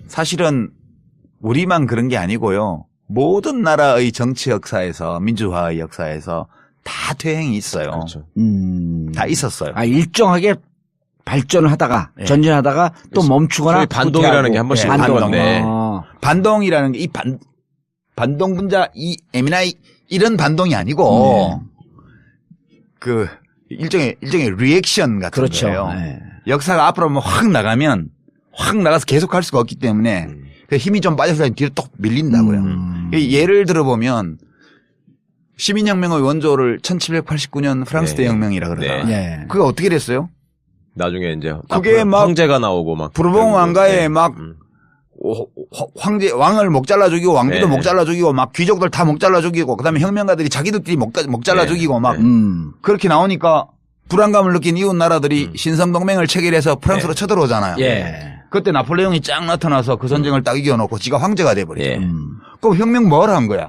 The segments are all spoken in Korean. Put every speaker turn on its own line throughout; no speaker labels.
사실은 우리만 그런 게 아니고요. 모든 나라의 정치 역사에서 민주화의 역사에서 다 퇴행이 있어요.
그렇죠.
다 있었어요.
아, 일정하게 발전을 하다가
네.
전진하다가 또 멈추거나
소위 반동이라는 게 한 번씩
반동.
있는 건데.
반동이라는 게 이 반동 분자 이 에미나이 이런 반동이 아니고 그 일종의 리액션 같은
그렇죠.
거예요.
네.
역사가 앞으로 확 나가서 계속 할 수가 없기 때문에 그 힘이 좀 빠져서 뒤로 또 밀린다고요. 예를 들어보면 시민혁명의 원조를 1789년 프랑스
네.
대혁명이라 그러잖아요.
네.
그게 어떻게 됐어요?
나중에 이제
그게 막
황제가 나오고 막
부르봉 왕가에
네.
막 왕을 목 잘라 죽이고 왕비도
네.
목 잘라 죽이고 막 귀족들 다 목 잘라 죽이고 그다음에 혁명가들이 자기들끼리 목 잘라
네.
죽이고 막
네.
그렇게 나오니까 불안감을 느낀 이웃 나라들이 신성동맹을 체결해서 프랑스로 쳐들어오잖아요.
예.
그때 나폴레옹이 쫙 나타나서 그 전쟁을 딱 이겨놓고 지가 황제가 돼버리죠.
예.
그럼 혁명 뭘 한 거야?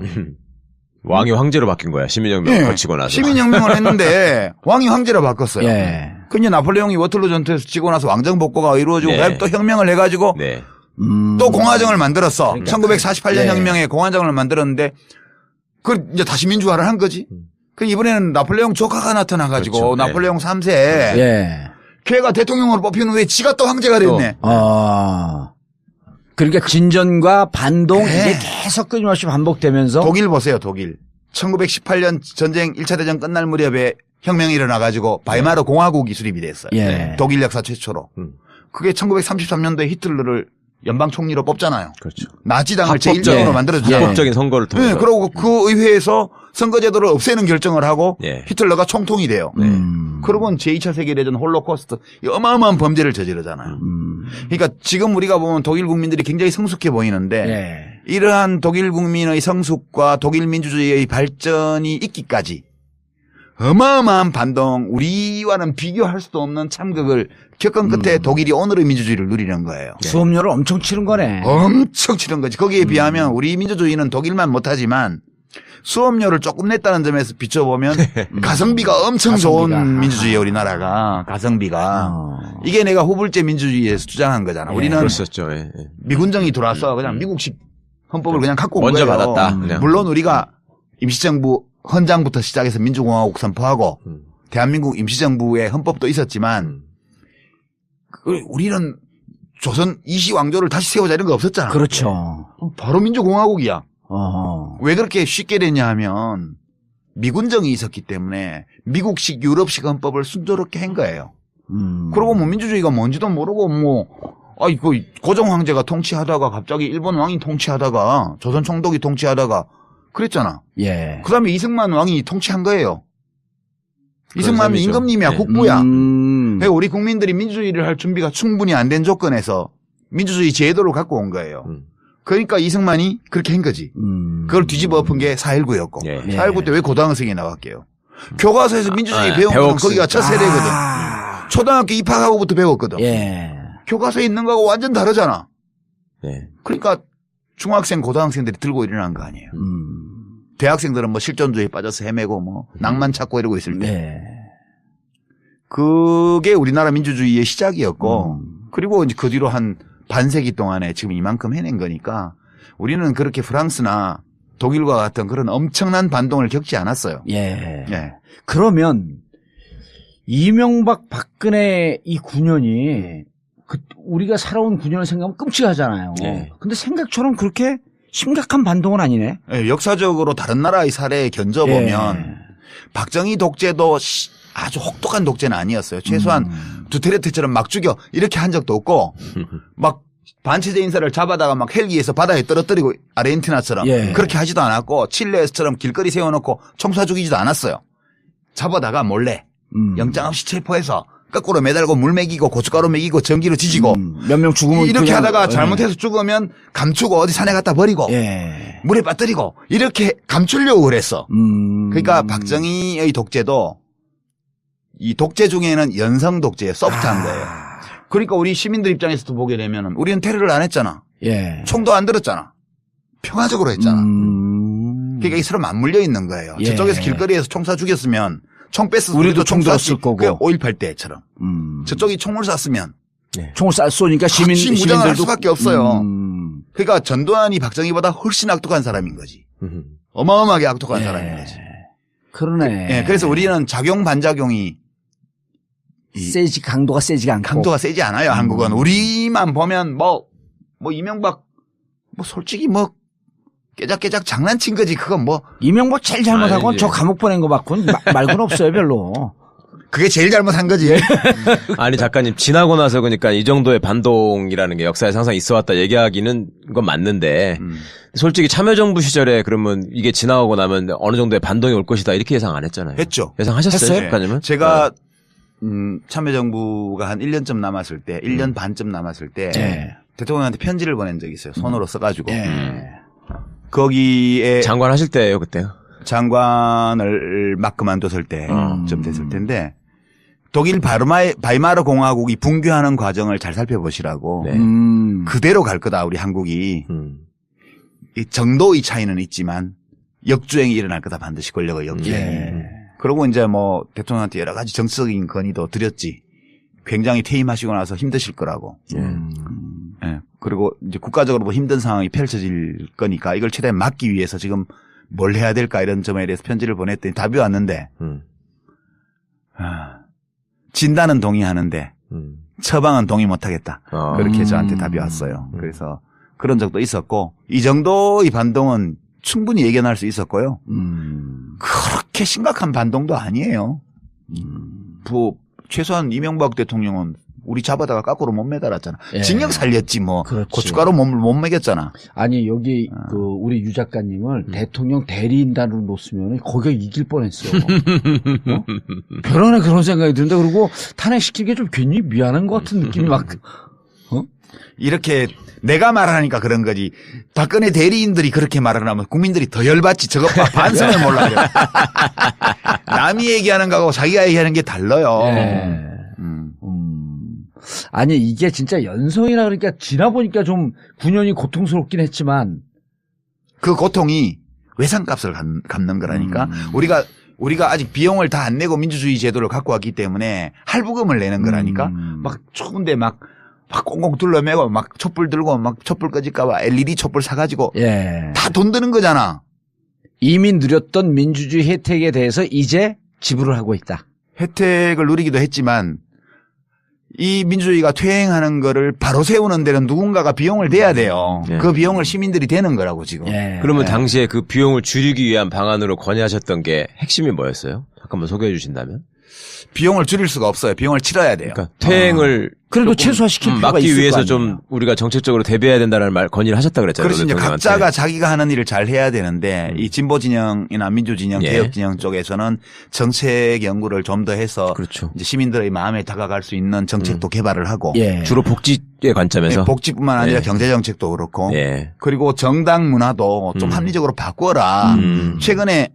왕이 황제로 바뀐 거야. 시민혁명
예.
거치고 나서.
시민혁명을 했는데 왕이 황제로 바꿨어요.
예.
근데 나폴레옹이 워털루 전투에서 지고 나서 왕정 복고가 이루어지고
네.
그다음에 또 혁명을 해가지고
네.
또 공화정을 만들었어.
그러니까
1948년
예.
혁명에 공화정을 만들었는데 그 이제 다시 민주화를 한 거지. 그 이번에는 나폴레옹 조카가 나타나가지고
그렇죠.
나폴레옹 3세
예.
걔가 대통령으로 뽑힌 후에 지가 또 황제가 됐네.
그러니까 진전과 반동
네.
이게 계속 끊임없이 반복되면서
독일 보세요, 독일. 1918년 전쟁 1차 대전 끝날 무렵에 혁명이 일어나가지고 바이마르 공화국이 수립이 됐어요.
예.
독일 역사 최초로. 그게 1933년도에 히틀러를 연방 총리로 뽑잖아요.
그렇죠.
나치당을
합법적-
제1정으로
예.
만들어주잖아요.
합법적인 선거를 통해서.
네, 그러고 그 의회에서 선거제도를 없애는 결정을 하고
예.
히틀러가 총통이 돼요. 그러고는 제2차 세계대전 홀로코스트 어마어마한 범죄를 저지르잖아요. 그러니까 지금 우리가 보면 독일 국민들이 굉장히 성숙해 보이는데
예.
이러한 독일 국민의 성숙과 독일 민주주의의 발전이 있기까지 어마어마한 반동, 우리와는 비교할 수도 없는 참극을 겪은 끝에 독일이 오늘의 민주주의를 누리는 거예요.
수업료를 엄청 치른 거네.
엄청 치른 거지. 거기에 비하면 우리 민주주의는 독일만 못하지만 수업료를 조금 냈다는 점에서 비춰보면 가성비가 엄청 좋은
가성비가.
민주주의예요, 우리나라가. 가성비가. 이게 내가 후불제 민주주의에서 주장한 거잖아. 우리는
그랬었죠. 예. 예.
미군정이 들어와서 그냥 미국식 헌법을 그냥 갖고 온
먼저
거예요.
받았다, 그냥.
물론 우리가 임시정부 헌장부터 시작해서 민주공화국 선포하고 대한민국 임시정부의 헌법도 있었지만 우리는 조선 이시왕조를 다시 세우자 이런 거 없었잖아.
그렇죠.
바로 민주공화국이야.
어.
왜 그렇게 쉽게 됐냐 하면 미군정이 있었기 때문에 미국식 유럽식 헌법을 순조롭게 한 거예요. 그리고 뭐 민주주의가 뭔지도 모르고 이거 고종 황제가 통치하다가 갑자기 일본 왕이 통치하다가 조선 총독이 통치하다가 그랬잖아.
예.
그다음에 이승만 왕이 통치한 거예요. 이승만은
셈이죠.
임금님이야,
네.
국부야. 그러니까 우리 국민들이 민주주의를 할 준비가 충분히 안 된 조건에서 민주주의 제도를 갖고 온 거예요. 그러니까 이승만이 그렇게 한 거지. 그걸 뒤집어 엎은 게 4.19였고.
예.
4.19 때 왜 고등학생이 나왔게요? 교과서에서 민주주의 배운 건
배웠으니까.
거기가 첫 세대거든. 초등학교 입학하고부터 배웠거든.
예.
교과서에 있는 거하고 완전 다르잖아.
예.
그러니까 중학생, 고등학생들이 들고 일어난 거 아니에요. 대학생들은 뭐 실존주의에 빠져서 헤매고 뭐 낭만 찾고 이러고 있을 때.
네.
그게 우리나라 민주주의의 시작이었고 그리고 이제 그 뒤로 한 반세기 동안에 지금 이만큼 해낸 거니까 우리는 그렇게 프랑스나 독일과 같은 그런 엄청난 반동을 겪지 않았어요.
예.
예.
그러면 이명박 박근혜 이 9년이 우리가 살아온 9년을 생각하면 끔찍하잖아요.
예.
근데 생각처럼 그렇게 심각한 반동은 아니네.
예, 역사적으로 다른 나라의 사례에 견져보면
예.
박정희 독재도 아주 혹독한 독재는 아니었어요. 최소한 두테르테처럼 막 죽여 이렇게 한 적도 없고 막 반체제 인사를 잡아다가 막 헬기에서 바다에 떨어뜨리고 아르헨티나처럼
예.
그렇게 하지도 않았고 칠레에서처럼 길거리 세워놓고 총사 죽이지도 않았어요. 잡아다가 몰래 영장 없이 체포해서 거꾸로 매달고 물 먹이고 고춧가루 먹이고 전기로 지지고
몇 명 죽으면
이렇게
그냥-
하다가 잘못해서 죽으면 감추고 어디 산에 갖다 버리고
예.
물에 빠뜨리고 이렇게 감추려고 그랬어. 그러니까
음.
박정희의 독재도 이 독재 중에는 연성 독재에 소프트한 거예요. 그러니까 우리 시민들 입장에서도 보게 되면 우리는 테러를 안 했잖아.
예.
총도 안 들었잖아. 평화적으로 했잖아. 그러니까 이 서로 맞물려 있는 거예요.
예.
저쪽에서 길거리에서 총사 죽였으면 총 뺐을
우리도 총
쐈지.
들었을 거고.
그게 5.18 때처럼. 저쪽이 총을 쐈으면
총을 쏘니까
같이 무장할
시민들도
수밖에 없어요. 그러니까 전두환이 박정희보다 훨씬 악독한 사람인 거지. 어마어마하게 악독한 사람인 거지.
그러네.
예, 그래서 우리는 작용 반작용이
세지 강도가 세지가 않고.
강도가 세지 않아요. 한국은 우리만 보면 뭐 이명박 뭐 솔직히 뭐 깨작깨작 장난친 거지. 그건 뭐
이명박 제일 잘못하고
아니,
저 감옥 보낸 거 받고는 말고는 없어요 별로.
그게 제일 잘못한 거지.
아니 작가님 지나고 나서 그러니까 이 정도의 반동이라는 게 역사에 항상 있어 왔다 얘기하기는 건 맞는데 솔직히 참여정부 시절에 그러면 이게 지나가고 나면 어느 정도의 반동이 올 것이다 이렇게 예상 안 했잖아요.
했죠.
예상하셨어요,
했어요?
작가님은?
제가 참여정부가 한 1년쯤 남았을 때, 1년 반쯤 남았을 때
예.
대통령한테 편지를 보낸 적이 있어요. 손으로 써가지고.
예.
거기에
장관 하실 때예요 그때요.
장관을 막 그만뒀을 때쯤 됐을 텐데 독일 바이마르 공화국이 붕괴하는 과정을 잘 살펴보시라고.
네.
그대로 갈 거다 우리 한국이.
음.
이 정도의 차이는 있지만 역주행이 일어날 거다 반드시 권력의 역주행.
예.
그리고 이제 뭐 대통령한테 여러 가지 정치적인 건의도 드렸지. 굉장히 퇴임하시고 나서 힘드실 거라고. 예. 그리고 이제 국가적으로 뭐 힘든 상황이 펼쳐질 거니까 이걸 최대한 막기 위해서 지금 뭘 해야 될까 이런 점에 대해서 편지를 보냈더니 답이 왔는데 진단은 동의하는데 처방은 동의 못하겠다. 그렇게 저한테 답이 왔어요. 그래서 그런 적도 있었고 이 정도의 반동은 충분히 예견할 수 있었고요. 그렇게 심각한 반동도 아니에요. 최소한 이명박 대통령은 우리 잡아다가 거꾸로 못 매달았잖아.
예.
징역 살렸지 뭐.
그렇지.
고춧가루 못 먹였잖아.
아니 여기 그 우리 유 작가님을 대통령 대리인단으로 놓으면 거기가 이길 뻔했어. 어? 별안에 그런 생각이 드는데 그리고 탄핵시킨 게 좀 괜히 미안한 것 같은 느낌이 막.
이렇게 내가 말하니까 그런 거지. 박근혜 대리인들이 그렇게 말을 하면 국민들이 더 열받지. 저것 봐. 반성을 몰라. 그래. 남이 얘기하는 거하고 자기가 얘기하는 게 달라요.
예. 아니 이게 진짜 연성이라 그러니까 지나 보니까 좀 9년이 고통스럽긴 했지만
그 고통이 외상값을 갚는 거라니까. 우리가 아직 비용을 다 안 내고 민주주의 제도를 갖고 왔기 때문에 할부금을 내는 거라니까. 막 추운데 막 꽁꽁 둘러매고 막 촛불 들고 막 촛불 꺼질까봐 LED 촛불 사가지고
예.
다 돈 드는 거잖아.
이미 누렸던 민주주의 혜택에 대해서 이제 지불을 하고 있다.
혜택을 누리기도 했지만 이 민주주의가 퇴행하는 거를 바로 세우는 데는 누군가가 비용을 대야 돼요.
예.
그 비용을 시민들이 대는 거라고 지금.
예.
그러면 당시에 그 비용을 줄이기 위한 방안으로 건의하셨던 게 핵심이 뭐였어요? 잠깐만 소개해 주신다면?
비용을 줄일 수가 없어요. 비용을 치러야 돼요.
그러니까 퇴행을
그래도
조금,
최소화시킬 필요가
막기
있을
위해서
거
좀
아니에요.
우리가 정책적으로 대비해야 된다는 말 건의를 하셨다 그랬잖아요.
그렇지. 이제
대통령한테.
각자가 자기가 하는 일을 잘 해야 되는데 이 진보 진영이나 민주 진영,
예.
개혁 진영 쪽에서는 정책 연구를 좀 더 해서
그렇죠.
이제 시민들의 마음에 다가갈 수 있는 정책도 개발을 하고
예.
주로 복지의 관점에서
복지뿐만 아니라
예.
경제 정책도 그렇고
예.
그리고 정당 문화도 좀 합리적으로 바꿔라. 최근에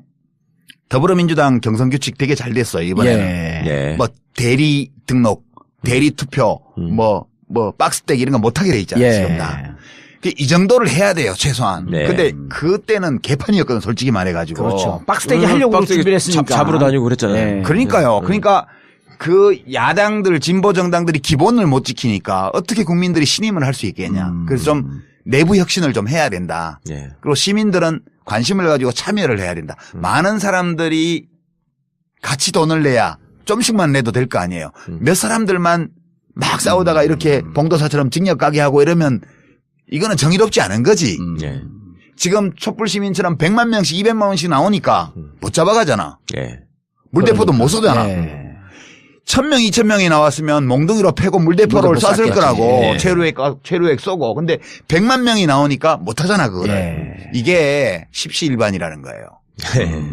더불어민주당 경선 규칙 되게 잘 됐어요. 이번에는
예.
뭐 대리 등록, 대리 투표, 뭐 박스떼기 이런 거 못하게 돼 있잖아요.
예.
지금 다. 이 정도를 해야 돼요, 최소한.
네.
근데 그때는 개판이었거든, 솔직히 말해가지고.
그렇죠. 박스떼기 하려고
박스떼기
준비를 했으니까.
잡으러 다니고 그랬잖아요.
예.
그러니까요. 그러니까 그 야당들, 진보 정당들이 기본을 못 지키니까 어떻게 국민들이 신임을 할 수 있겠냐. 그래서 좀 내부 혁신을 좀 해야 된다.
예.
그리고 시민들은 관심을 가지고 참여를 해야 된다. 많은 사람들이 같이 돈을 내야 좀씩만 내도 될 거 아니에요. 몇 사람들만 막 싸우다가 이렇게 봉도사처럼 징역 가게 하고 이러면 이거는 정의롭지 않은 거지.
예.
지금 촛불 시민처럼 100만 명씩 200만 원씩 나오니까 못 잡아가잖아.
예.
물대포도 못 쏘잖아.
예.
1000명, 2000명이 나왔으면 몽둥이로 패고 물대포를
물대포
쐈을
쐈겠지.
거라고.
예.
최루액 쏘고. 근데 100만 명이 나오니까 못 하잖아, 그거를.
예.
이게 십시일반이라는 거예요.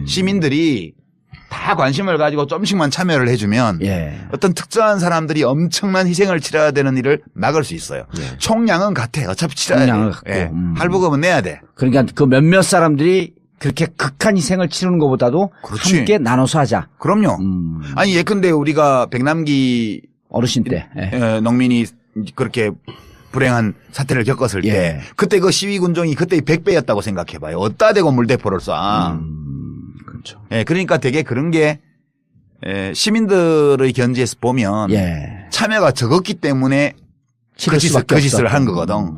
시민들이 다 관심을 가지고 좀씩만 참여를 해주면
예.
어떤 특정한 사람들이 엄청난 희생을 치러야 되는 일을 막을 수 있어요.
예.
총량은 같아. 어차피 치러야
총량을
돼.
갖고.
예. 할부금은 내야 돼.
그러니까 그 몇몇 사람들이 그렇게 극한 희생을 치르는 것보다도
그렇지.
함께 나눠서 하자.
그럼요. 아니 예컨대 우리가 백남기
어르신 때. 예.
농민이 그렇게 불행한 사태를 겪었을
예.
때 그때 그 시위 군종이 그때 100배였다고 생각해봐요. 어디다 대고 물대포를 쏴.
그렇죠.
예, 그러니까 되게 그런 게 시민들의 견지에서 보면
예.
참여가 적었기 때문에
치를
그
수밖에
짓을
없었던.
한 거거든.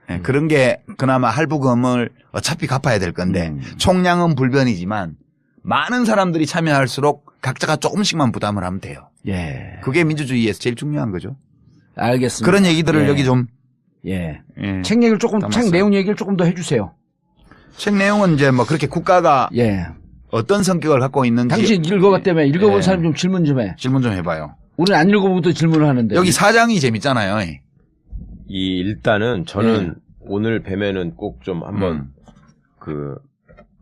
예, 그런 게 그나마 할부금을 어차피 갚아야 될 건데 총량은 불변이지만 많은 사람들이 참여할수록 각자가 조금씩만 부담을 하면 돼요.
예.
그게 민주주의에서 제일 중요한 거죠.
알겠습니다.
그런 얘기들을
예.
여기 좀
예.
예,
책 얘기를 책
담았어요.
내용 얘기를 조금 더 해주세요.
책 내용은 이제 뭐 그렇게 국가가
예.
어떤 성격을 갖고 있는지
당신 읽어봤다며 읽어본
예.
사람 좀 질문 좀 해.
질문 좀 해봐요.
우리는 안 읽어보고도 질문을 하는데.
여기 사장이 재밌잖아요.
일단은 저는 오늘 뵈면은 꼭 좀 한번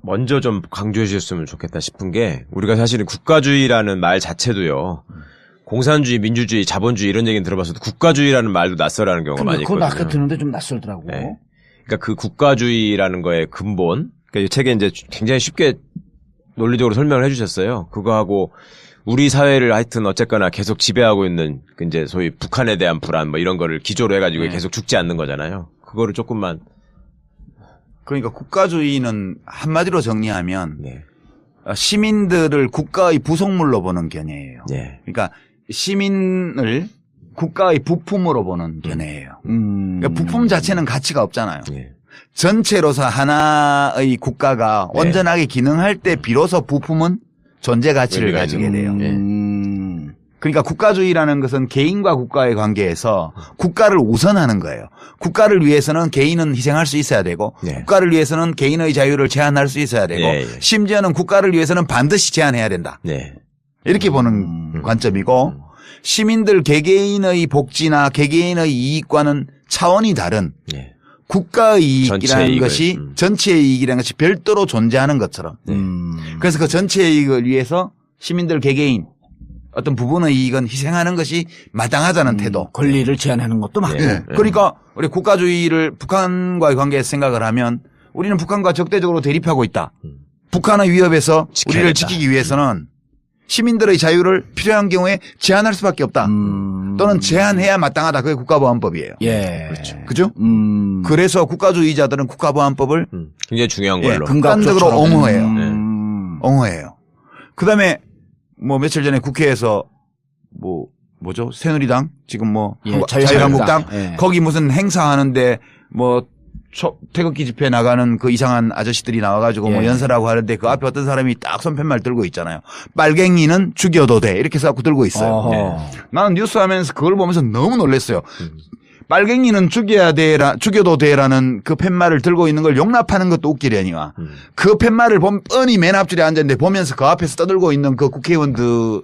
먼저 좀 강조해 주셨으면 좋겠다 싶은 게 우리가 사실은 국가주의라는 말 자체도요. 공산주의, 민주주의, 자본주의 이런 얘기는 들어봤어도 국가주의라는 말도 낯설어하는 경우가 많이
그건
있거든요.
아까 듣는데 좀 낯설더라고.
네. 그러니까 그 국가주의라는 거의 근본, 그러니까 이 책에 이제 굉장히 쉽게 논리적으로 설명을 해주셨어요. 그거하고 우리 사회를 하여튼 어쨌거나 계속 지배하고 있는 그 이제 소위 북한에 대한 불안 뭐 이런 거를 기조로 해가지고
네.
계속 죽지 않는 거잖아요. 그거를 조금만.
그러니까 국가주의는 한마디로 정리하면
네.
시민들을 국가의 부속물로 보는 견해예요.
네.
그러니까 시민을 국가의 부품으로 보는 견해예요. 그러니까 부품 자체는 가치가 없잖아요.
네.
전체로서 하나의 국가가
네.
온전하게 기능할 때 비로소 부품은 존재 가치를
의미가
가지게
있죠.
돼요.
음.
그러니까 국가주의라는 것은 개인과 국가의 관계에서 국가를 우선하는 거예요. 국가를 위해서는 개인은 희생할 수 있어야 되고
네.
국가를 위해서는 개인의 자유를 제한할 수 있어야 되고
예, 예.
심지어는 국가를 위해서는 반드시 제한해야 된다.
네.
이렇게 보는 관점이고 시민들 개개인의 복지나 개개인의 이익과는 차원이 다른
네.
국가의
전체
이익이라는
이익을,
것이 전체의 이익이라는 것이 별도로 존재하는 것처럼 그래서 그 전체의 이익을 위해서 시민들 개개인 어떤 부분의 이익은 희생하는 것이 마땅하다는 태도.
권리를 제한하는 것도 맞고.
예. 그러니까 우리 국가주의를 북한과의 관계에서 생각을 하면 우리는 북한과 적대적으로 대립하고 있다. 북한의 위협에서
지켜야
우리를
된다.
지키기 위해서는 시민들의 자유를 필요한 경우에 제한할 수밖에 없다. 또는 제한해야 마땅하다. 그게 국가보안법이에요.
예.
그렇죠.
그죠? 그래서 국가주의자들은 국가보안법을
굉장히 중요한
예,
걸로.
극단적으로 옹호해요.
음.
옹호해요. 그다음에 뭐 며칠 전에 국회에서 뭐죠? 새누리당 지금 뭐
예,
자유한국당
예.
거기 무슨 행사하는데 뭐 태극기 집회 나가는 그 이상한 아저씨들이 나와가지고 뭐
예.
연설하고 하는데 그 앞에 어떤 사람이 딱 손팻말 들고 있잖아요. 빨갱이는 죽여도 돼 이렇게 해서 들고 있어요.
어허.
나는 뉴스 하면서 그걸 보면서 너무 놀랐어요. 빨갱이는 죽여도 돼라는 그 팻말을 들고 있는 걸 용납하는 것도 웃기려니와 그 팻말을 보면 뻔히 맨 앞줄에 앉았는데 보면서 그 앞에서 떠들고 있는 그 국회의원들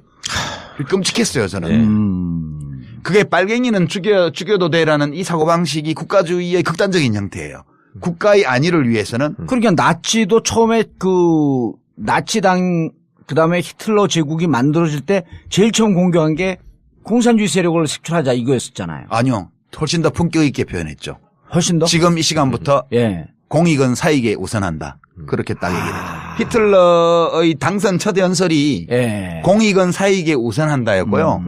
끔찍했어요 저는. 그게 빨갱이는 죽여도 돼라는 이 사고방식이 국가주의의 극단적인 형태예요. 국가의 안위를 위해서는
그러니까 나치도 처음에 그 나치당 그다음에 히틀러 제국이 만들어질 때 제일 처음 공격한 게 공산주의 세력을 색출하자 이거였었잖아요.
아니요. 훨씬 더 품격 있게 표현했죠.
훨씬 더?
지금 이 시간부터
예.
공익은 사익에 우선한다. 그렇게 딱 얘기를 해요. 히틀러의 당선 첫 연설이
예.
공익은 사익에 우선한다였고요.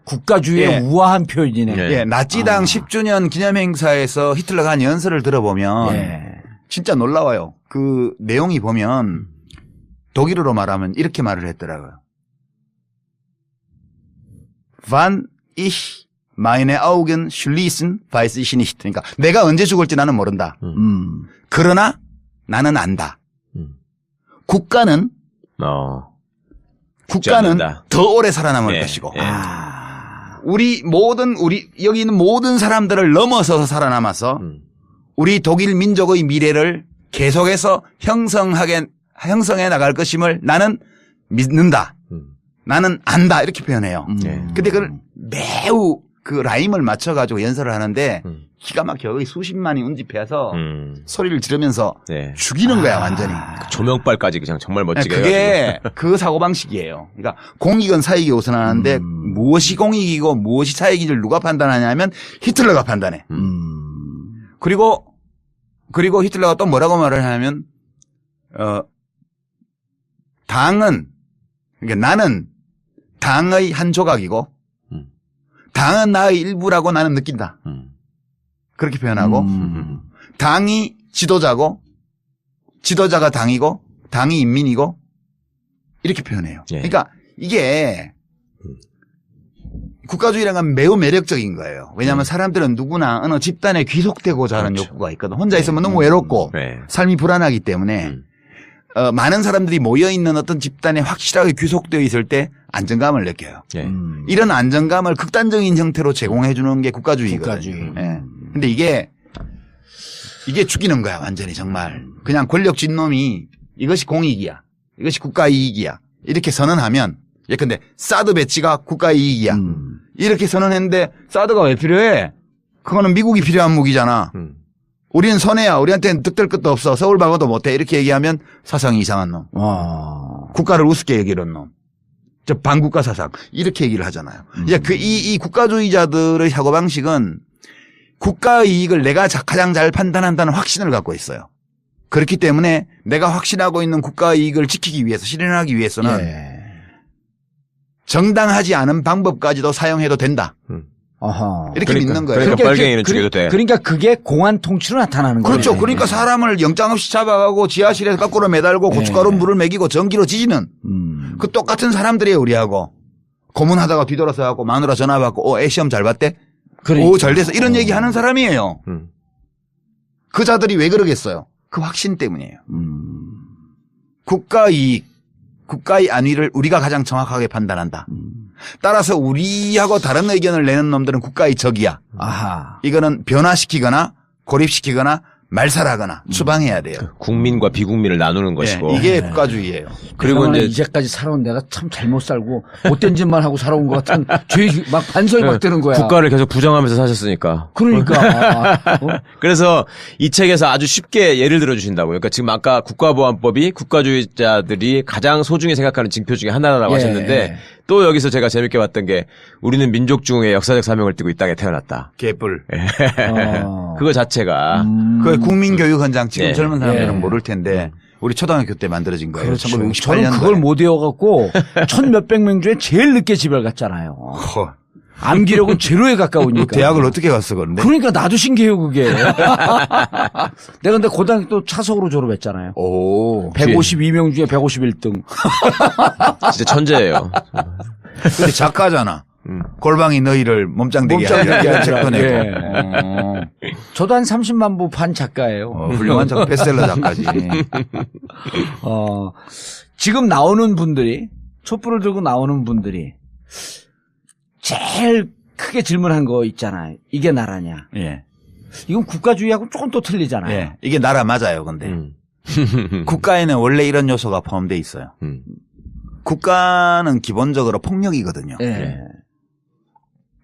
국가주의의
예.
우아한 표현이네.
예.
예, 나치당 10주년 기념행사에서 히틀러가 한 연설을 들어보면
예.
진짜 놀라워요. 그 내용이 보면 독일어로 말하면 이렇게 말을 했더라고요. Wann ich meine Augen schließen, weiß ich nicht. 그러니까 내가 언제 죽을지 나는 모른다. 그러나 나는 안다. 국가는
않는다.
더 오래 살아남을
예,
것이고
예.
우리 여기 있는 모든 사람들을 넘어서서 살아남아서 우리 독일 민족의 미래를 계속해서 형성해 나갈 것임을 나는 믿는다. 나는 안다. 이렇게 표현해요. 근데 그걸 매우 그 라임을 맞춰가지고 연설을 하는데 기가 막혀 거의 수십만이 운집해서 소리를 지르면서
네.
죽이는 거야 완전히.
조명빨까지 그냥 정말 멋지게
그게 그 사고방식이에요. 그러니까 공익은 사익이 우선하는데 무엇이 공익이고 무엇이 사익인지를 누가 판단하냐면 히틀러가 판단해. 그리고 히틀러가 또 뭐라고 말을 하냐면 당은 그러니까 나는 당의 한 조각이고 당은 나의 일부라고 나는 느낀다. 그렇게 표현하고 당이 지도자고 지도자가 당이고 당이 인민이고 이렇게 표현해요.
예.
그러니까 이게 국가주의라는 건 매우 매력적인 거예요. 왜냐하면 사람들은 누구나 어느 집단에 귀속되고자 하는
그렇죠.
욕구가 있거든. 혼자 있으면 너무 외롭고
네.
삶이 불안하기 때문에 많은 사람들이 모여있는 어떤 집단에 확실하게 귀속되어 있을 때 안정감을 느껴요.
네.
이런 안정감을 극단적인 형태로 제공해 주는 게 국가주의거든요.
국가주의.
예. 근데 이게 죽이는 거야, 완전히 정말. 그냥 권력 쥔놈이 이것이 공익이야. 이것이 국가 이익이야. 이렇게 선언하면 예컨대 사드 배치가 국가 이익이야. 이렇게 선언했는데 사드가 왜 필요해? 그거는 미국이 필요한 무기잖아. 우리는 선해야. 우리한테는 득될 것도 없어. 서울 방어도 못해. 이렇게 얘기하면 사상이 이상한 놈. 국가를 우습게 여기는 놈. 저 반국가 사상. 이렇게 얘기를 하잖아요. 이 국가주의자들의 사고방식은 국가 이익을 내가 가장 잘 판단한다는 확신을 갖고 있어요. 그렇기 때문에 내가 확신하고 있는 국가 이익을 지키기 위해서 실현하기 위해서는
예.
정당하지 않은 방법까지도 사용해도 된다.
아하.
이렇게 믿는 거예요.
그러니까 빨갱이는 죽여도 돼.
그러니까 그게 공안 통치로 나타나는 거예요.
그렇죠. 그러니까 사람을 영장 없이 잡아가고 지하실에서 거꾸로 매달고 고춧가루 물을 먹이고 전기로 지지는 그 똑같은 사람들이에요, 우리하고. 고문하다가 뒤돌아서 하고 마누라 전화 받고 애 시험 잘 봤대?
그러니까.
오, 잘 됐어. 이런 얘기 하는 사람이에요. 그 자들이 왜 그러겠어요? 그 확신 때문이에요. 국가 이익, 국가의 안위를 우리가 가장 정확하게 판단한다. 따라서 우리하고 다른 의견을 내는 놈들은 국가의 적이야.
아하.
이거는 변화시키거나 고립시키거나 말살하거나 추방해야 돼요.
국민과 비국민을 나누는 것이고.
이게 국가주의예요.
그리고
그러나
이제
이제까지 살아온 내가 참 잘못 살고 못된 짓만 하고 살아온 것 같은 죄 막 반성이 막 드는 거야.
국가를 계속 부정하면서 사셨으니까.
그러니까.
그래서 이 책에서 아주 쉽게 예를 들어 주신다고요. 그러니까 지금 아까 국가보안법이 국가주의자들이 가장 소중히 생각하는 징표 중에 하나라고 하셨는데 또 여기서 제가 재밌게 봤던 게 우리는 민족 중에 역사적 사명을 띠고 이 땅에 태어났다.
개뿔.
그거 자체가
그 국민교육 헌장 지금
네.
젊은 사람들은 모를 텐데 우리 초등학교 때 만들어진 거예요.
그렇죠.
1968년도에.
저는 그걸 못 외워갖고 1,몇백 명 중에 제일 늦게 집을 갔잖아요. 암기력은 제로에 가까우니까.
대학을 어떻게 갔어, 그런데?
그러니까 나도 신기해요, 그게. 내가 근데 고등학교 또 차석으로 졸업했잖아요.
오.
152명 중에 151등.
진짜 천재예요.
근데 작가잖아. 골방이 너희를 몸짱되게 하는 책 꺼내고.
저도 한 30만 부 판 작가예요.
훌륭한 작가, 베스트셀러 작가지.
지금 나오는 분들이, 촛불을 들고 나오는 분들이 제일 크게 질문한 거 있잖아요. 이게 나라냐.
예.
이건 국가주의하고 조금 또 틀리잖아요.
예. 이게 나라 맞아요, 근데. 국가에는 원래 이런 요소가 포함되어 있어요. 국가는 기본적으로 폭력이거든요.
예.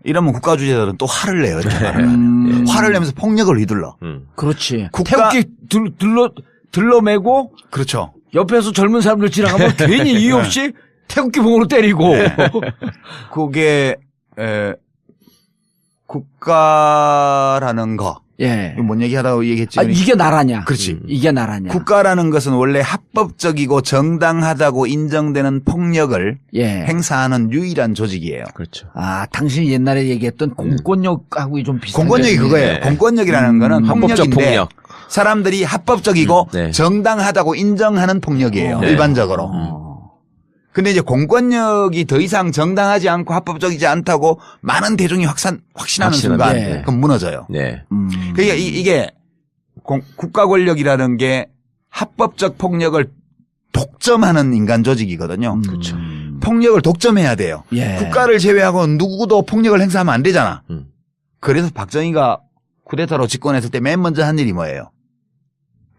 이러면 국가주의자들은 또 화를 내요. 이렇게 화를 내면서 폭력을 휘둘러.
그렇지.
국가-
태극기 들러매고
그렇죠.
옆에서 젊은 사람들 지나가면 괜히 이유 없이 태극기 봉으로 때리고.
그게 국가라는 거.
예.
이거 뭔 얘기하다가 얘기했지.
이게 나라냐.
그렇지.
이게 나라냐.
국가라는 것은 원래 합법적이고 정당하다고 인정되는 폭력을
예.
행사하는 유일한 조직이에요.
그렇죠.
아, 당신이 옛날에 얘기했던 공권력하고 좀 비슷한.
공권력이 그거예요. 공권력이라는 거는
합법적
폭력인데
폭력.
사람들이 합법적이고
네.
정당하다고 인정하는 폭력이에요.
네.
일반적으로. 근데 이제 공권력이 더 이상 정당하지 않고 합법적이지 않다고 많은 대중이 확신하는 순간
네.
그럼 무너져요.
네.
그러니까 이게 국가 권력이라는 게 합법적 폭력을 독점하는 인간 조직이거든요.
그렇죠.
폭력을 독점해야 돼요.
예.
국가를 제외하고 누구도 폭력을 행사하면 안 되잖아. 그래서 박정희가 쿠데타로 집권했을 때 맨 먼저 한 일이 뭐예요?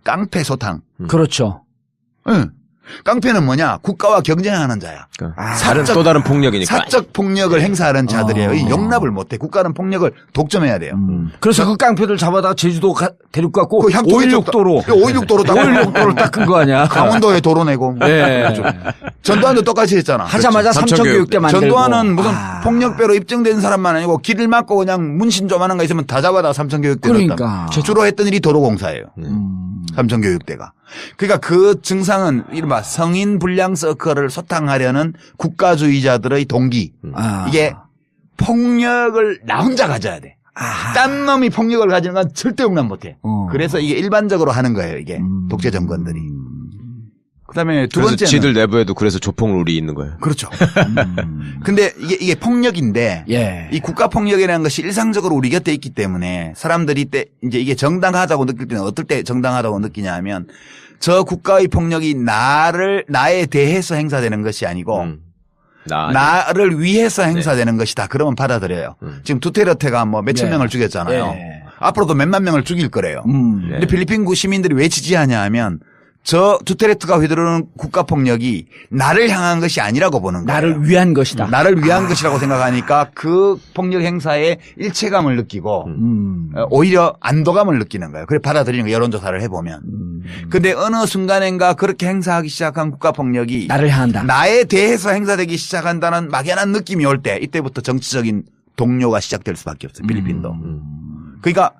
깡패 소탕.
그렇죠.
응. 깡패는 뭐냐? 국가와 경쟁하는 자야.
또 다른 폭력이니까.
사적 폭력을 행사하는 자들이에요. 이 용납을 못해. 국가는 폭력을 독점해야 돼요.
그래서 그 깡패들 잡아다가 제주도 데리고 갔고
그 향토
516도로
516도로
516도로 닦은 거 아니야.
강원도에 도로 내고.
예.
전두환도 똑같이 했잖아.
하자마자 삼천교육대 만들고.
전두환은 무슨 폭력배로 입증된 사람만 아니고 길을 막고 그냥 문신 조만한 거 있으면 다 잡아다 삼천교육대
그러니까.
주로 했던 일이 도로공사예요. 삼천교육대가. 그러니까 그 증상은 이른바 성인 불량 서클을 소탕하려는 국가주의자들의 동기. 이게 폭력을 나 혼자 가져야 돼. 딴 놈이 폭력을 가지는 건 절대 용납 못해. 그래서 이게 일반적으로 하는 거예요. 이게 독재 정권들이. 그다음에 두
그래서
번째는
지들 내부에도 그래서 조폭룰이 있는 거예요.
그렇죠. 근데 이게 폭력인데
예.
이 국가 폭력이라는 것이 일상적으로 우리 곁에 있기 때문에 사람들이 때 이제 이게 정당하다고 느낄 때는 어떨 때 정당하다고 느끼냐 하면 저 국가의 폭력이 나에 대해서 행사되는 것이 아니고 나를 위해서 행사되는 것이다. 그러면 받아들여요. 지금 두테르테가 뭐 몇천
예.
명을 죽였잖아요.
예.
앞으로도 몇만 명을 죽일 거래요.
네.
근데 필리핀 시민들이 왜 지지하냐 하면 저 두테르테가 휘두르는 국가 폭력이 나를 향한 것이 아니라고 보는 거예요.
나를 위한 것이다.
나를 위한 것이라고 생각하니까 그 폭력 행사에 일체감을 느끼고 오히려 안도감을 느끼는 거예요. 그래 받아들이는 거예요. 여론조사를 해보면. 근데 어느 순간인가 그렇게 행사하기 시작한 국가 폭력이
나를 향한다.
나에 대해서 행사되기 시작한다는 막연한 느낌이 올 때 이때부터 정치적인 동요가 시작될 수밖에 없어요. 필리핀도. 그러니까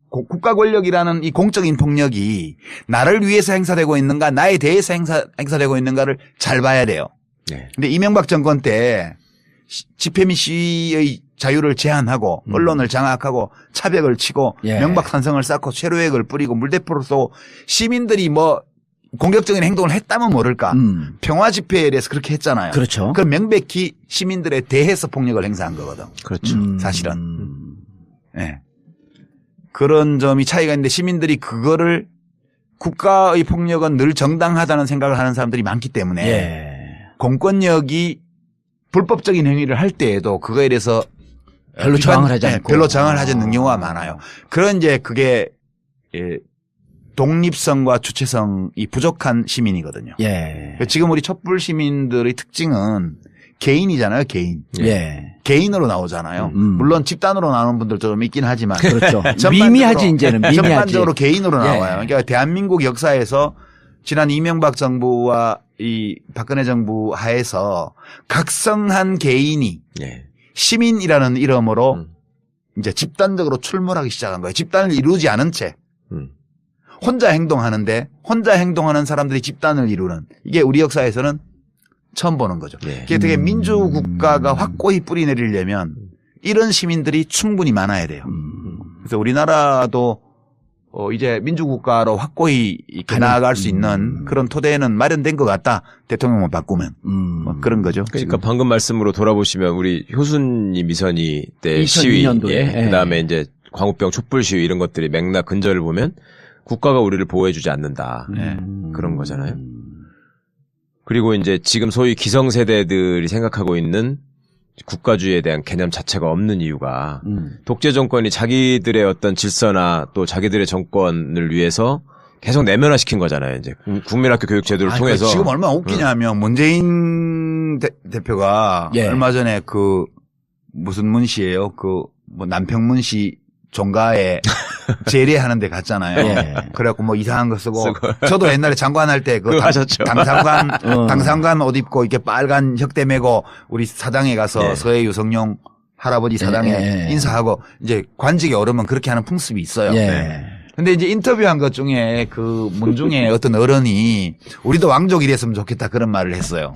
국가 권력이라는 이 공적인 폭력이 나를 위해서 행사되고 있는가 나에 대해서 행사되고 있는가를 잘 봐야 돼요.
네.
근데 이명박 정권 때 집회 및 시위의 자유를 제한하고 언론을 장악하고 차벽을 치고
예.
명박산성을 쌓고 체류액을 뿌리고 물대포를 쏘고 시민들이 뭐 공격적인 행동을 했다면 모를까. 평화 집회에 대해서 그렇게 했잖아요.
그렇죠.
그럼 명백히 시민들에 대해서 폭력을 행사한 거거든.
그렇죠.
사실은. 예. 그런 점이 차이가 있는데 시민들이 그거를 국가의 폭력은 늘 정당하다는 생각을 하는 사람들이 많기 때문에
예.
공권력이 불법적인 행위를 할 때에도 그거에 대해서
별로 저항을 하지 않고.
별로 저항을 하지 않는 경우가 많아요. 그런 이제 그게 독립성과 주체성이 부족한 시민이거든요.
예.
지금 우리 촛불 시민들의 특징은 개인이잖아요, 개인.
예.
개인으로 나오잖아요. 물론 집단으로 나오는 분들도 좀 있긴 하지만.
그렇죠.
전반적으로,
미미하지, 이제는. 미미하지.
전반적으로 개인으로
예.
나와요. 그러니까 대한민국 역사에서 지난 이명박 정부와 이 박근혜 정부 하에서 각성한 개인이
예.
시민이라는 이름으로 이제 집단적으로 출몰하기 시작한 거예요. 집단을 이루지 않은 채. 혼자 행동하는데 혼자 행동하는 사람들이 집단을 이루는 이게 우리 역사에서는 처음 보는 거죠.
예.
이게 되게 민주국가가 확고히 뿌리 내리려면 이런 시민들이 충분히 많아야 돼요. 그래서 우리나라도 이제 민주국가로 확고히 이렇게 나아갈 수 있는 그런 토대는 마련된 것 같다. 대통령만 바꾸면. 뭐 그런 거죠.
그러니까 방금 말씀으로 돌아보시면 우리 효순이 미선이 때
2002
시위,
년도에. 예.
그다음에 이제 광우병 촛불 시위 이런 것들이 맥락 근절을 보면 국가가 우리를 보호해주지 않는다. 그런 거잖아요. 그리고 이제 지금 소위 기성세대들이 생각하고 있는 국가주의에 대한 개념 자체가 없는 이유가 독재 정권이 자기들의 어떤 질서나 또 자기들의 정권을 위해서 계속 내면화시킨 거잖아요. 이제 국민학교 교육 제도를 통해서.
지금 얼마나 웃기냐면 문재인 대표가
예.
얼마 전에 그 무슨 문시예요? 그 뭐 남평문시 종가에 제례하는 데 갔잖아요.
예.
그래갖고 뭐 이상한 거 쓰고 저도 옛날에 장관할 때 그
하셨죠.
당상관 옷 입고 이렇게 빨간 혁대 메고 우리 사당에 가서
예.
서해 유성룡 할아버지 사당에
예.
인사하고 이제 관직에 오르면 그렇게 하는 풍습이 있어요.
예.
근데 이제 인터뷰한 것 중에 그 문 중에 어떤 어른이 우리도 왕족이 됐으면 좋겠다 그런 말을 했어요.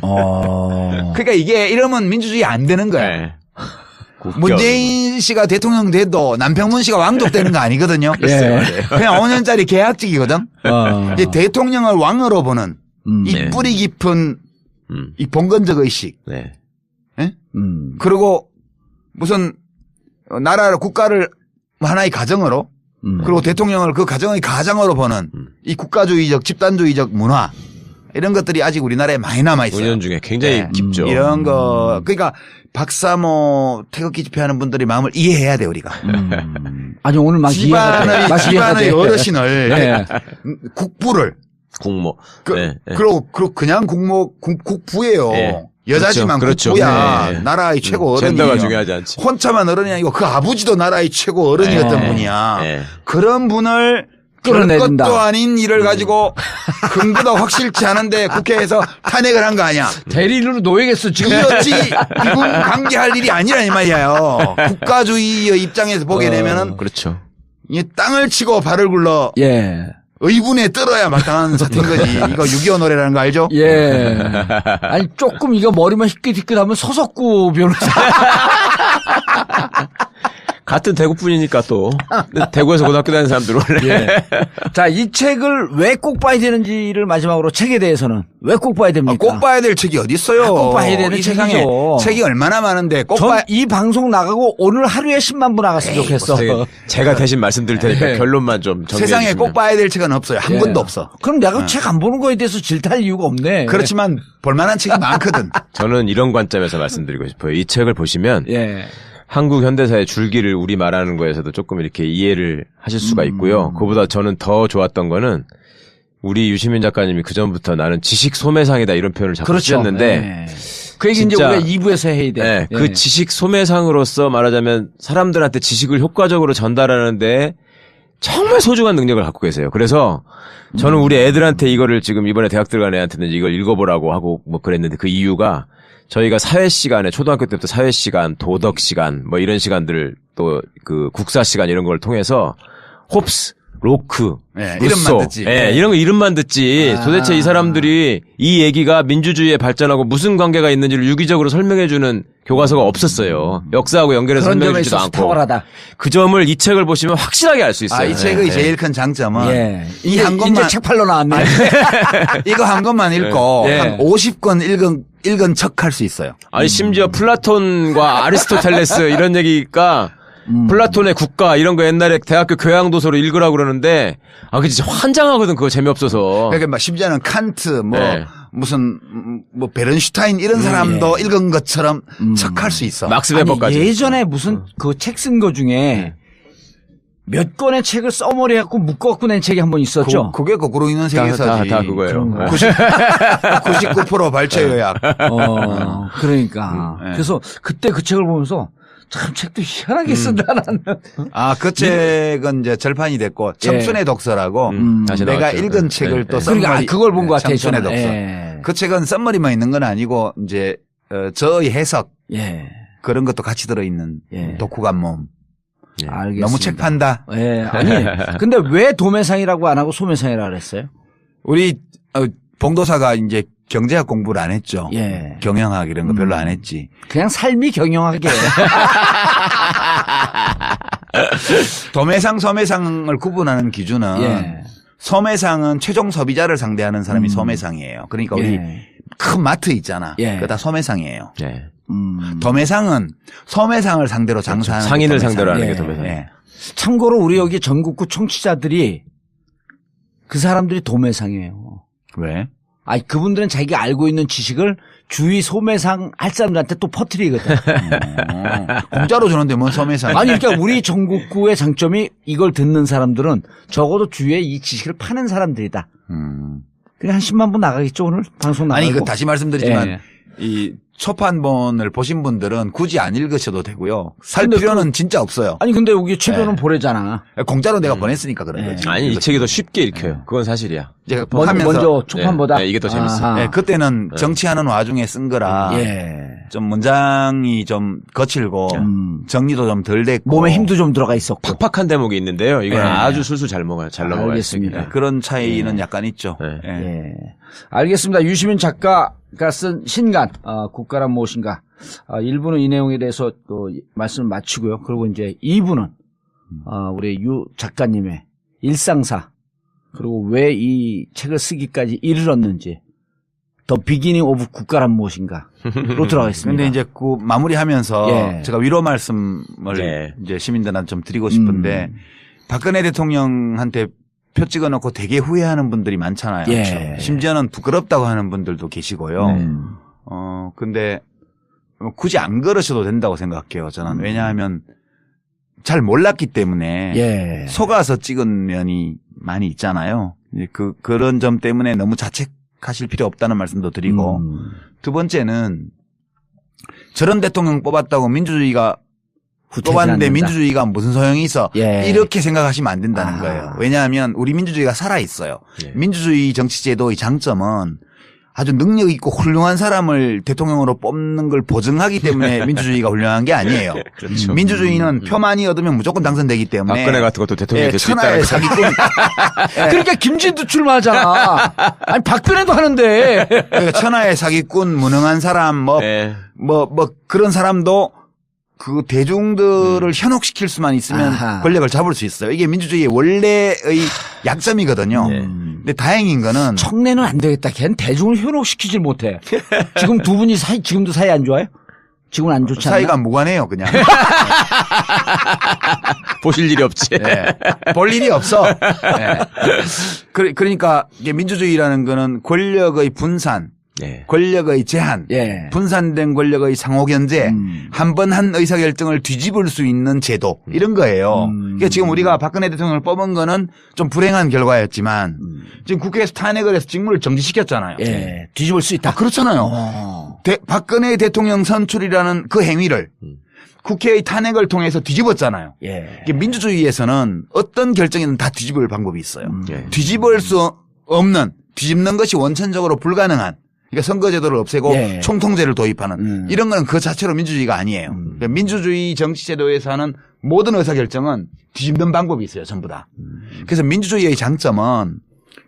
그러니까 이게 이러면 민주주의 안 되는 거야.
네.
문재인 씨가 대통령 돼도 남평문 씨가 왕족 되는 거 아니거든요.
예.
그냥 5년짜리 계약직이거든. 이제 대통령을 왕으로 보는 이
네.
뿌리 깊은 이 봉건적 의식.
네.
예? 그리고 무슨 나라를 국가를 하나의 가정으로 그리고 대통령을 그 가정의 가장으로 보는 이 국가주의적 집단주의적 문화 이런 것들이 아직 우리나라에 많이 남아 있어요.
은연 중에 굉장히
네.
깊죠.
이런 거 그러니까 박사모 태극기 집회하는 분들의 마음을 이해해야 돼 우리가.
아니 오늘 막
집안의 어르신을
네.
국부를
국모. 네.
그리고 그냥 국부예요.
네.
여자지만
그렇죠.
국부야.
네.
나라의 최고 어른이에요.
젠더가 중요하지 않지.
혼자만 어른이 아니고 그 아버지도 나라의 최고 어른이었던
네.
분이야.
네.
그런 분을
끌어내린다.
것도 아닌 일을 가지고 근거도 확실치 않은데 국회에서 탄핵을 한 거 아니야.
대리인으로 놓여겠어 지금.
이었지 이분 관계할 일이 아니라 이 말이에요. 국가주의의 입장에서 보게 되면은
그렇죠.
이 땅을 치고 발을 굴러
예.
의분에 떨어야 마땅한 사태인 거지. 이거 6.25 노래라는 거 알죠?
예. 아니 조금 이거 머리만 희끗희끗하면 서석구 변호사.
같은 대구 분이니까 또. 대구에서 고등학교 다니는 사람들 원래.
예. 자, 이 책을 왜 꼭 봐야 되는지를 마지막으로 책에 대해서는 왜 꼭 봐야 됩니까?
꼭 봐야 될 책이 어디 있어요?
꼭 봐야 되는
이 세상에
책이죠.
책이 얼마나 많은데 꼭
전
봐야.
이 방송 나가고 오늘 하루에 10만 부 나갔으면 좋겠어.
제가 대신 말씀드릴 테니까
네.
결론만 좀 정리해
세상에
주시면.
꼭 봐야 될 책은 없어요. 한
예.
권도 없어.
그럼 내가 책 안 보는 거에 대해서 질타할 이유가 없네.
그렇지만 볼만한 책이 많거든.
저는 이런 관점에서 말씀드리고 싶어요. 이 책을 보시면
예.
한국 현대사의 줄기를 우리 말하는 거에서도 조금 이렇게 이해를 하실 수가 있고요. 그보다 저는 더 좋았던 거는 우리 유시민 작가님이 그전부터 나는 지식 소매상이다 이런 표현을 자꾸
그렇죠.
쓰셨는데
예. 그 얘기 이제
진짜,
우리가 2부에서 해야 돼.
네,
예.
그 지식 소매상으로서 말하자면 사람들한테 지식을 효과적으로 전달하는데 정말 소중한 능력을 갖고 계세요. 그래서 저는 우리 애들한테 이거를 지금 이번에 대학 들어간 애한테는 이걸 읽어보라고 하고 뭐 그랬는데 그 이유가 저희가 사회 시간에 초등학교 때부터 사회 시간, 도덕 시간 뭐 이런 시간들을 또 그 국사 시간 이런 걸 통해서 홉스, 로크,
네,
루소,
이름만 듣지.
예, 이런 거 이름만 듣지. 도대체 이 사람들이 이 얘기가 민주주의에 발전하고 무슨 관계가 있는지를 유기적으로 설명해주는 교과서가 없었어요. 역사하고 연결해서
그런 점에
설명해주지도
있어서
않고.
탁월하다.
그 점을 이 책을 보시면 확실하게 알 수 있어요.
이 책의
네.
제일 큰 장점은
예.
이 한
이제
권만
책 팔러 나왔네.
이거 한 권만 읽고
예.
한 50권 읽은 척 할 수 있어요.
아니 심지어 플라톤과 아리스토텔레스 이런 얘기가 플라톤의 국가 이런 거 옛날에 대학교 교양도서로 읽으라고 그러는데 그 진짜 환장하거든 그거 재미없어서.
그러니까 막 심지어는 칸트 뭐
네.
무슨 뭐 베른슈타인 이런 사람도 읽은 것처럼 척할 수 있어.
막스
아니,
베버까지.
예전에 무슨 그 책 쓴 거 중에 몇 권의 책을 써머리해갖고 묶어갖고 낸 책이 한 번 있었죠.
그게 거꾸로 있는 세계사지.
다 그거예요.
그런 거.
99% 발췌 요약.
그러니까.
네.
그래서 그때 그 책을 보면서 참 책도 희한하게 쓴다 나는.
그 책은 이제 절판이 됐고 청춘의 독서라고
다시
내가
나왔죠.
읽은
네.
책을
네.
또
그러니까
썸머리
그걸 본 것 같아요.
청춘의
저는.
독서.
예.
그 책은 썸머리만 있는 건 아니고 이제 저의 해석
예.
그런 것도 같이 들어있는
예.
독후감 모음.
알겠습니다.
너무 책 판다.
예. 아니. 근데 왜 도매상이라고 안 하고 소매상이라고 그랬어요?
우리 봉도사가 이제 경제학 공부를 안 했죠.
예.
경영학 이런 거 별로 안 했지.
그냥 삶이 경영하게.
도매상, 소매상을 구분하는 기준은
예.
소매상은 최종 소비자를 상대하는 사람이 소매상이에요. 그러니까 우리
예.
큰 마트 있잖아.
예.
그거 다 소매상이에요.
네.
도매상은 소매상을 상대로 장사하는
상인을
게
상대로 하는
예.
게 도매상.
예.
참고로 우리 여기 전국구 청취자들이 그 사람들이 도매상이에요.
왜?
그분들은 자기가 알고 있는 지식을 주위 소매상 할 사람들한테 또 퍼뜨리거든.
공짜로 주는데 뭔 소매상?
아니, 그러니까 우리 전국구의 장점이 이걸 듣는 사람들은 적어도 주위에 이 지식을 파는 사람들이다. 그냥 한 10만 분 나가겠죠, 오늘? 방송 나가고.
아니, 다시 말씀드리지만
예.
이 초판본을 보신 분들은 굳이 안 읽으셔도 되고요. 살
근데
필요는 진짜 없어요.
아니, 근데 여기 최변은
예.
보내잖아.
공짜로 내가 보냈으니까 그런
예.
거지.
아니 이 책이 더 쉽게 읽혀요. 그건 사실이야.
제가
먼저
하면서
초판보다.
네, 이게 더 재밌어요.
아하.
예, 그때는 정치하는 와중에 쓴 거라
예.
좀 문장이 좀 거칠고 정리도 좀 덜 됐고
몸에 힘도 좀 들어가 있었고.
팍팍한 대목이 있는데요. 이건
예.
아주 술술 잘 먹어요. 잘 넘어가요.
알겠습니다.
책이.
그런 차이는 약간 있죠.
네.
예.
예. 알겠습니다. 유시민 작가가 쓴 신간, 국가란 무엇인가. 1부는 이 내용에 대해서 또 말씀을 마치고요. 그리고 이제 2부는, 우리 유 작가님의 일상사, 그리고 왜 이 책을 쓰기까지 이르렀는지, 더 비기닝 오브 국가란 무엇인가로 들어가겠습니다.
근데 이제 그 마무리하면서
예.
제가 위로 말씀을
네.
이제 시민들한테 좀 드리고 싶은데 박근혜 대통령한테 표 찍어놓고 되게 후회하는 분들이 많잖아요.
예.
심지어는 부끄럽다고 하는 분들도 계시고요. 근데 굳이 안 그러셔도 된다고 생각해요. 저는 왜냐하면 잘 몰랐기 때문에
예.
속아서 찍은 면이 많이 있잖아요. 그런 점 때문에 너무 자책하실 필요 없다는 말씀도 드리고 두 번째는 저런 대통령 뽑았다고 민주주의가 뽑았는데 민주주의가 무슨 소용이 있어.
예.
이렇게 생각하시면 안 된다는 거예요. 왜냐하면 우리 민주주의가 살아있어요.
예.
민주주의 정치제도의 장점은 아주 능력 있고 훌륭한 사람을 대통령으로 뽑는 걸 보증하기 때문에 민주주의가 훌륭한 게 아니에요.
그렇죠.
민주주의는 표 많이 얻으면 무조건 당선되기 때문에
박근혜 같은 것도 대통령이 될 수
천하의
있다는 거.
사기꾼.
그러니까 김진도 출마하잖아. 아니, 박근혜도 하는데.
그러니까 천하의 사기꾼, 무능한 사람,
예.
그런 사람도 그 대중들을 현혹시킬 수만 있으면
아하.
권력을 잡을 수 있어요. 이게 민주주의의 원래의 약점이거든요. 근데 다행인 거는
청래는 안 되겠다. 걔는 대중을 현혹시키질 못해. 지금 두 분이 지금도 사이 안 좋아요? 지금은 안 좋지 않나?
사이가 무관해요, 그냥.
보실 일이 없지.
네. 볼 일이 없어. 네. 그러니까 이게 민주주의라는 거는 권력의 분산,
네.
권력의 제한,
예.
분산된 권력의 상호견제, 한 번 한 의사결정을 뒤집을 수 있는 제도 이런 거예요. 그러니까 지금 우리가 박근혜 대통령을 뽑은 거는 좀 불행한 결과였지만 지금 국회에서 탄핵을 해서 직무를 정지시켰잖아요.
예. 뒤집을 수 있다.
그렇잖아요. 박근혜 대통령 선출이라는 그 행위를 국회의 탄핵을 통해서 뒤집었잖아요.
예.
이게 민주주의에서는 어떤 결정이든 다 뒤집을 방법이 있어요.
예.
뒤집을 수 없는, 뒤집는 것이 원천적으로 불가능한, 그러니까 선거제도를 없애고
예.
총통제를 도입하는 이런 거는 그 자체로 민주주의가 아니에요. 그러니까 민주주의 정치제도에서 하는 모든 의사결정은 뒤집는 방법이 있어요. 전부 다. 그래서 민주주의의 장점은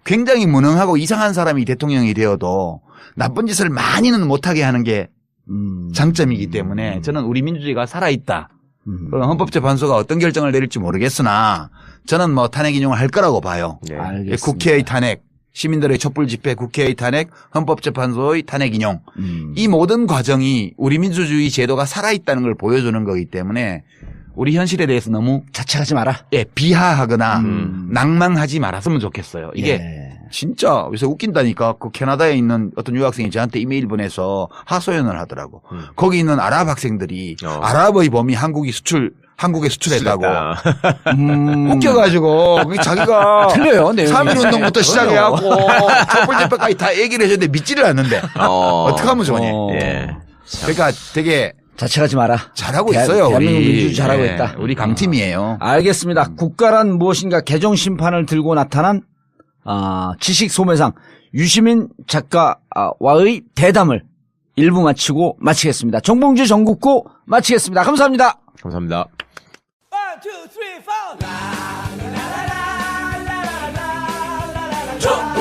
굉장히 무능하고 이상한 사람이 대통령이 되어도 나쁜 짓을 많이는 못하게 하는 게 장점이기 때문에 저는 우리 민주주의가 살아있다. 헌법재판소가 어떤 결정을 내릴지 모르겠으나 저는 뭐 탄핵 인용을 할 거라고 봐요.
네.
알겠습니다.
국회의 탄핵, 시민들의 촛불 집회, 국회의 탄핵, 헌법재판소의 탄핵 인용. 이 모든 과정이 우리 민주주의 제도가 살아있다는 걸 보여주는 거기 때문에 우리 현실에 대해서 너무
자책하지 마라.
비하하거나 낭망하지 말았으면 좋겠어요. 이게
예.
진짜 요새 웃긴다니까. 그 캐나다에 있는 어떤 유학생이 저한테 이메일 보내서 하소연을 하더라고. 거기 있는 아랍 학생들이 아랍의 범위 한국에 수출했다고. 웃겨가지고 그게 자기가
틀려요. 내용이.
3.1운동부터 시작해갖고 촛불 집회까지 다 얘기를 해줬는데 믿지를 않는데 어떻게 하면 좋니?
예.
그러니까 되게
자책하지 마라.
잘하고 있어요.
대한민국
우리.
민주주의 잘하고
예,
있다.
우리 강팀이에요.
알겠습니다. 국가란 무엇인가 개정 심판을 들고 나타난 지식 소매상 유시민 작가와의 대담을 1부 마치겠습니다. 정봉주 전국구 마치겠습니다. 감사합니다.
감사합니다.
1, 2, 3, 4.